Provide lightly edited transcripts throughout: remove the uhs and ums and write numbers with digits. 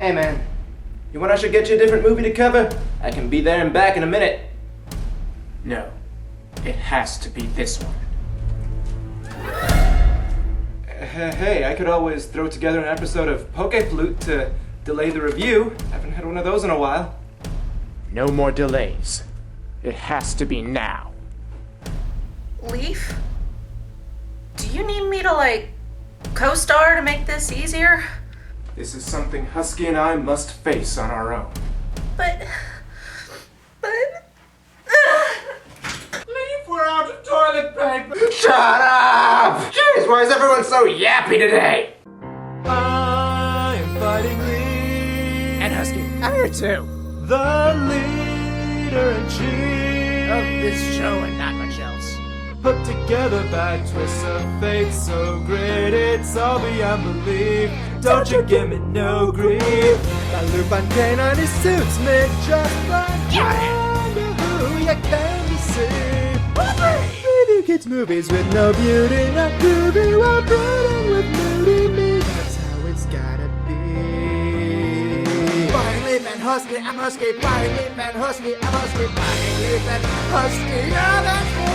Hey man, you want I should get you a different movie to cover? I can be there and back in a minute. No, it has to be this one. Hey, I could always throw together an episode of Poke Flute to delay the review. Haven't had one of those in a while. No more delays. It has to be now. Leaf? Do you need me to, like, co-star to make this easier? This is something Husky and I must face on our own. But... Leaf, we're out of toilet paper! Shut up! Jeez, why is everyone so yappy today? I am fighting Leaf, And Husky, I'm here too. the leader-in-chief Of this show and not much else. Put together by twists of fate so great it's all beyond belief. Don't you give me no grief. That Lupin canine his suits make just like Wonder Who you can see. Review kids movies with no beauty, not groovy, while breeding with moody me. That's how it's gotta be. Fighting Leaf and Husky, I'm Husky. Fighting Leaf and Husky, I'm Husky. Fighting Leaf and Husky, yeah, that's me.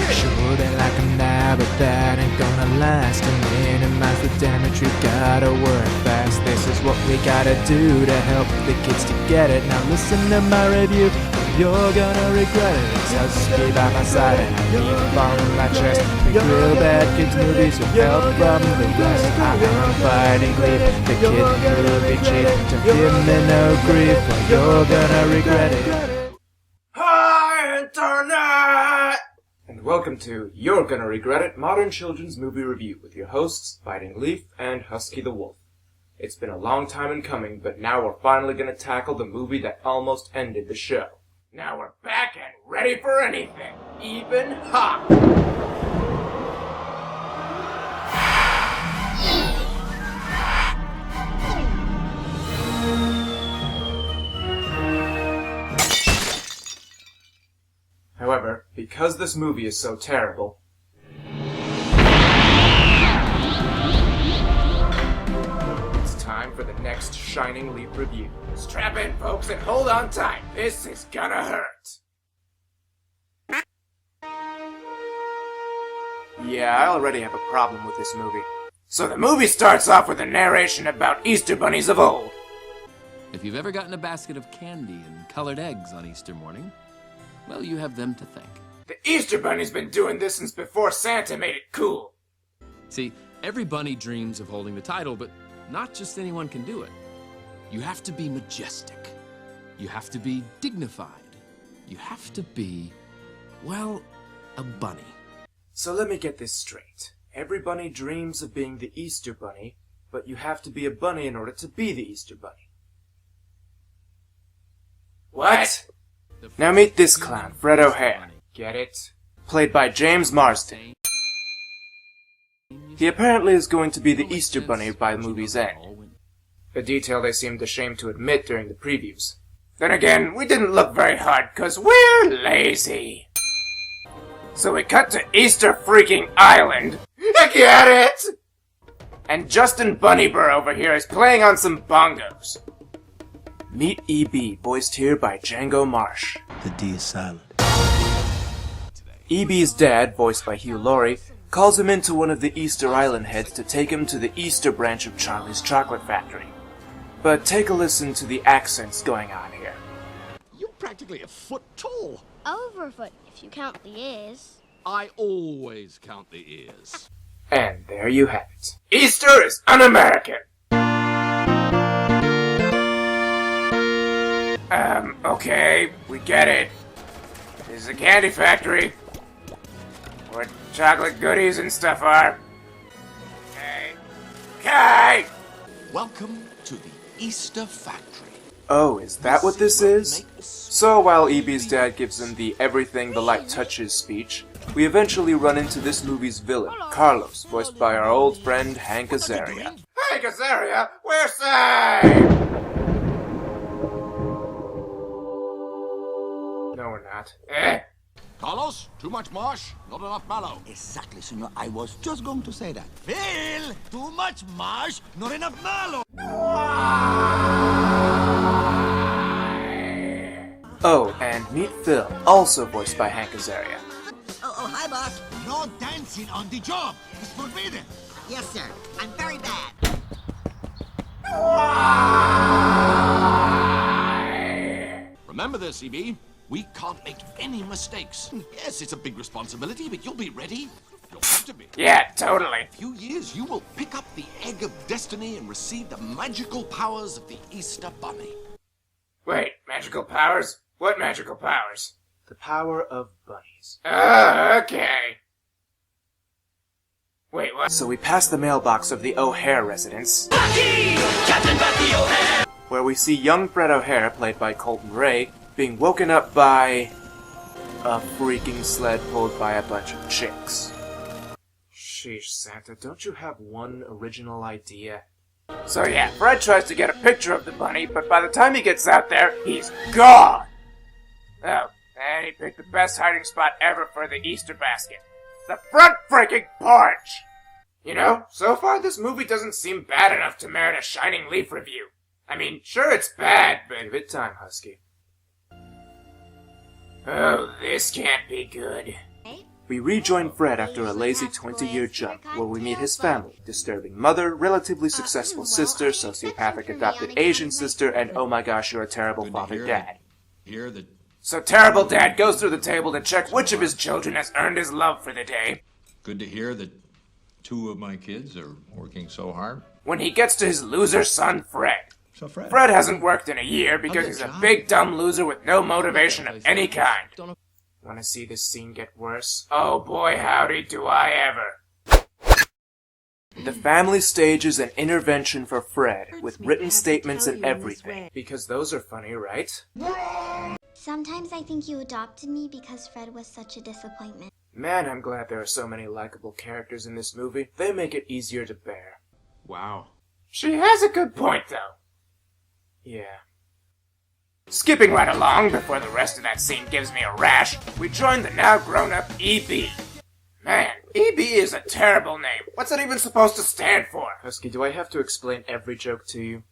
Sure, they like 'em now, but that ain't gonna last. To minimize the damage, we gotta work fast. This is what we gotta do to help the kids to get it. Now listen to my review, you're gonna regret it. It's Husky by my side and I keep on my chest. The real bad kids movies with help from the rest. I'm fighting Leaf, the kid movie chief. To give me no grief, well, you're gonna regret it. Hi, Internet! And welcome to You're Gonna Regret It, Modern Children's Movie Review with your hosts, Fighting Leaf and Husky the Wolf. It's been a long time in coming, but now we're finally gonna tackle the movie that almost ended the show. Now we're back and ready for anything, even hot! However, because this movie is so terrible, it's time for the next Shining Leaf review. Strap in, folks, and hold on tight. This is gonna hurt. Yeah, I already have a problem with this movie. So the movie starts off with a narration about Easter bunnies of old. If you've ever gotten a basket of candy and colored eggs on Easter morning, well, you have them to thank. The Easter bunny's been doing this since before Santa made it cool. See, every bunny dreams of holding the title, but not just anyone can do it. You have to be majestic. You have to be dignified. You have to be, well, a bunny. So let me get this straight. Every bunny dreams of being the Easter bunny, but you have to be a bunny in order to be the Easter bunny. What? Now meet this clown, Fred O'Hare. Get it? Played by James Marsden. He apparently is going to be the Easter bunny by the movie's end. A detail they seemed ashamed to admit during the previews. Then again, we didn't look very hard because we're lazy. So we cut to Easter freaking Island. Get it? And Justin Bunnybur over here is playing on some bongos. Meet E.B., voiced here by Django Marsh. The D is silent. E.B.'s dad, voiced by Hugh Laurie, calls him into one of the Easter Island heads to take him to the Easter branch of Charlie's Chocolate Factory. But take a listen to the accents going on here. You're practically a foot tall. Over a foot, if you count the ears. I always count the ears. And there you have it. Easter is un-American! Okay, we get it. This is a candy factory. Where chocolate goodies and stuff are. Okay! Welcome to the Easter Factory. Oh, is that what this is? So while E.B.'s dad gives him the everything the light touches speech, we eventually run into this movie's villain, Carlos, voiced by our old friend Hank Azaria. Hank Azaria, we're safe! No, we're not. Carlos, too much marsh, not enough mallow. Exactly, senor. I was just going to say that. Phil, too much marsh, not enough mallow. Oh, and meet Phil, also voiced by Hank Azaria. Oh, hi, boss. No dancing on the job. It's forbidden. Yes, sir. I'm very bad. Remember this, EB. We can't make any mistakes. Yes, it's a big responsibility, but you'll be ready. You'll have to be. Yeah, totally. In a few years, you will pick up the egg of destiny and receive the magical powers of the Easter Bunny. Wait, magical powers? What magical powers? The power of bunnies. Okay. Wait, what? So we pass the mailbox of the O'Hare residence, where we see young Fred O'Hare, played by Colton Ray, being woken up by a freaking sled pulled by a bunch of chicks. Sheesh, Santa, don't you have one original idea? So yeah, Fred tries to get a picture of the bunny, but by the time he gets out there, he's gone! Oh, and he picked the best hiding spot ever for the Easter basket. The front freaking porch! You know, so far this movie doesn't seem bad enough to merit a Shining Leaf review. I mean, sure it's bad, but give it time, Husky. Oh, this can't be good. We rejoin Fred after a lazy 20-year jump, where we meet his family, disturbing mother, relatively successful sister, sociopathic adopted Asian sister, and oh my gosh, you're a terrible father dad. So terrible dad goes through the table to check which of his children has earned his love for the day. Good to hear that 2 of my kids are working so hard. When he gets to his loser son, Fred. So Fred hasn't worked in a year because he's a big dumb loser with no motivation of any kind. Want to see this scene get worse? Oh boy, howdy do I ever. The family stages an intervention for Fred, with written statements and everything. Because those are funny, right? Sometimes I think you adopted me because Fred was such a disappointment. Man, I'm glad there are so many likable characters in this movie. They make it easier to bear. Wow. She has a good point, though. Yeah. Skipping right along before the rest of that scene gives me a rash, we join the now grown-up EB. Man, EB is a terrible name. What's it even supposed to stand for? Husky, do I have to explain every joke to you?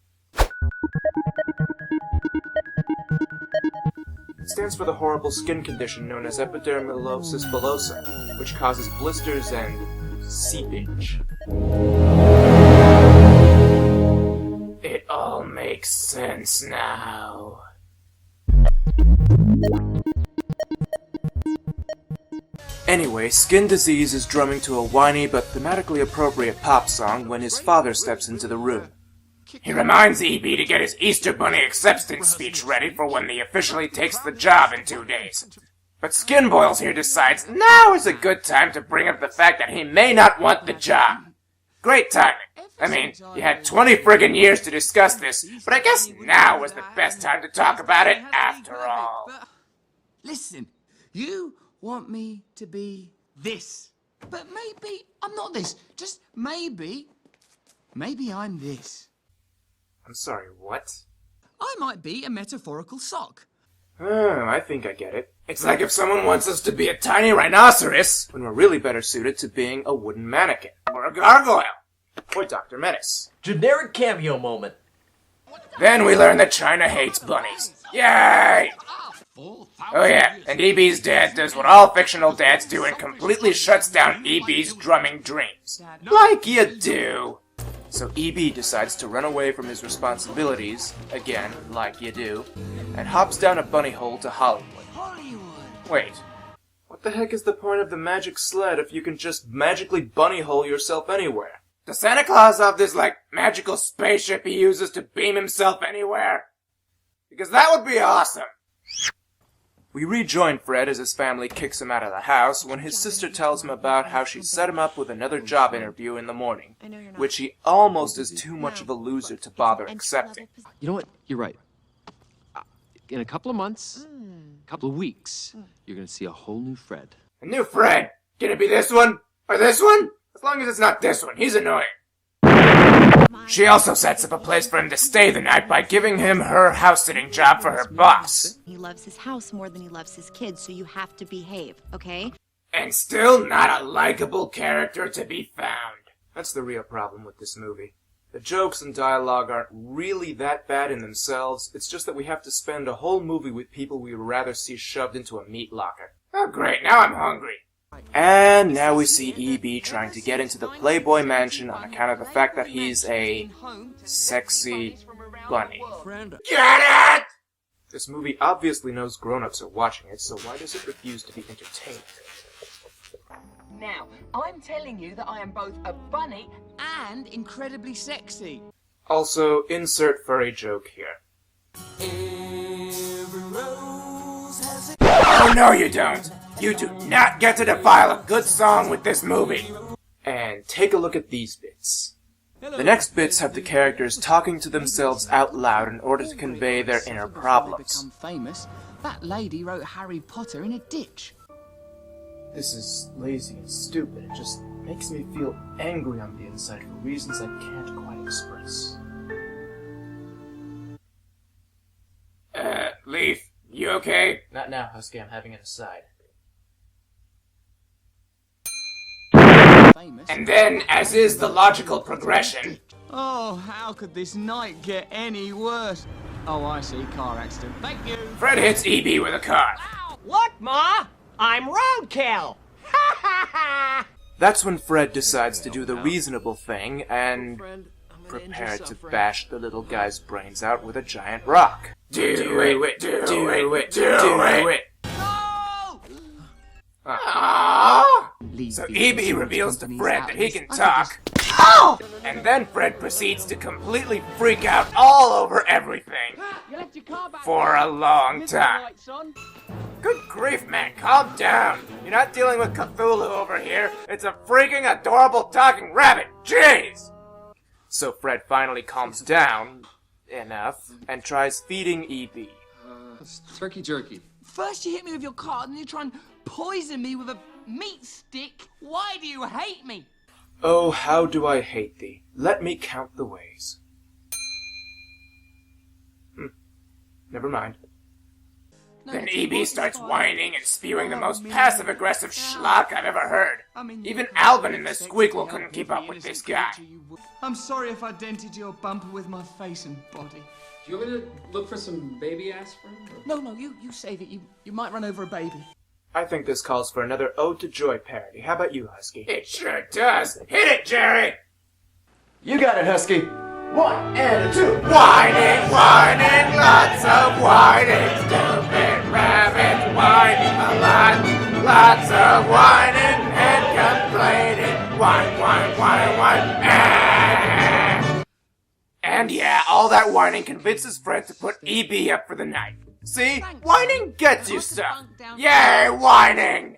It stands for the horrible skin condition known as epidermolysis bullosa, which causes blisters and seepage. It all makes sense now. Anyway, Skin Disease is drumming to a whiny but thematically appropriate pop song when his father steps into the room. He reminds EB to get his Easter Bunny acceptance speech ready for when he officially takes the job in 2 days. But Skin Boils here decides now is a good time to bring up the fact that he may not want the job. Great timing. I mean, you had 20 friggin' years to discuss this, but I guess now was the best time to talk about it after all. Listen, you want me to be this, but maybe I'm not this. Just maybe I'm this. I'm sorry, what? I might be a metaphorical sock. Oh, I think I get it. It's like if someone wants us to be a tiny rhinoceros, when we're really better suited to being a wooden mannequin, or a gargoyle, or Dr. Menace. Generic cameo moment. Then we learn that China hates bunnies. Yay! Oh yeah, and EB's dad does what all fictional dads do and completely shuts down EB's drumming dreams. Like you do. So EB decides to run away from his responsibilities, again, like you do, and hops down a bunny hole to Hollywood. Wait, what the heck is the point of the magic sled if you can just magically bunny hole yourself anywhere? Does Santa Claus have this, magical spaceship he uses to beam himself anywhere? Because that would be awesome! We rejoin Fred as his family kicks him out of the house when his sister tells him about how she set him up with another job interview in the morning, which he almost is too much of a loser to bother accepting. You know what? You're right. In a couple of months, couple of weeks, you're gonna see a whole new Fred. A new Fred? Can it be this one? Or this one? As long as it's not this one, he's annoying. She also sets up a place for him to stay the night by giving him her house-sitting job for her boss. He loves his house more than he loves his kids, so you have to behave, okay? And still not a likable character to be found. That's the real problem with this movie. The jokes and dialogue aren't really that bad in themselves, it's just that we have to spend a whole movie with people we would rather see shoved into a meat locker. Oh great, now I'm hungry. And now we see E.B. trying to get into the Playboy Mansion on account of the fact that he's a sexy bunny. Get it?! This movie obviously knows grown-ups are watching it, so why does it refuse to be entertained? Now, I'm telling you that I am both a bunny and incredibly sexy. Also, insert furry joke here. Oh no you don't! You do not get to defile a good song with this movie! And take a look at these bits. The next bits have the characters talking to themselves out loud in order to convey their inner problems. Become famous. That lady wrote Harry Potter in a ditch. This is lazy and stupid. It just makes me feel angry on the inside for reasons I can't quite express. Leaf, you okay? Not now, Husky. I'm having an aside. And then, as is the logical progression... Oh, how could this night get any worse? Oh, I see. Car accident. Thank you. Fred hits E.B. with a car. What, Ma? I'm roadkill! Ha ha ha! That's when Fred decides to do the reasonable thing and prepare to bash the little guy's brains out with a giant rock. Do it! So E.B. reveals to Fred that he can talk, and then Fred proceeds to completely freak out all over everything for a long time. Good grief, man, calm down. You're not dealing with Cthulhu over here. It's a freaking adorable talking rabbit. Jeez! So Fred finally calms down enough and tries feeding E.B. It's turkey jerky. First you hit me with your car, then you try and poison me with a meat stick. Why do you hate me? Oh, how do I hate thee? Let me count the ways. Never mind. Then E.B. starts whining and spewing the most passive-aggressive schlock I've ever heard. Even Alvin in the Squeakle couldn't keep up with this guy. I'm sorry if I dented your bumper with my face and body. Do you want me to look for some baby aspirin? No, you save it. You might run over a baby. I think this calls for another Ode to Joy parody. How about you, Husky? It sure does. Hit it, Jerry! You got it, Husky. 1 and 2. Whining, whining, lots of whining. Stupid rabbits whining a lot. Lots of whining and complaining. Whine, whine, whine, whine. Ah! And yeah, all that whining convinces Fred to put E.B. up for the night. See? Whining gets you stuff. Yay, whining!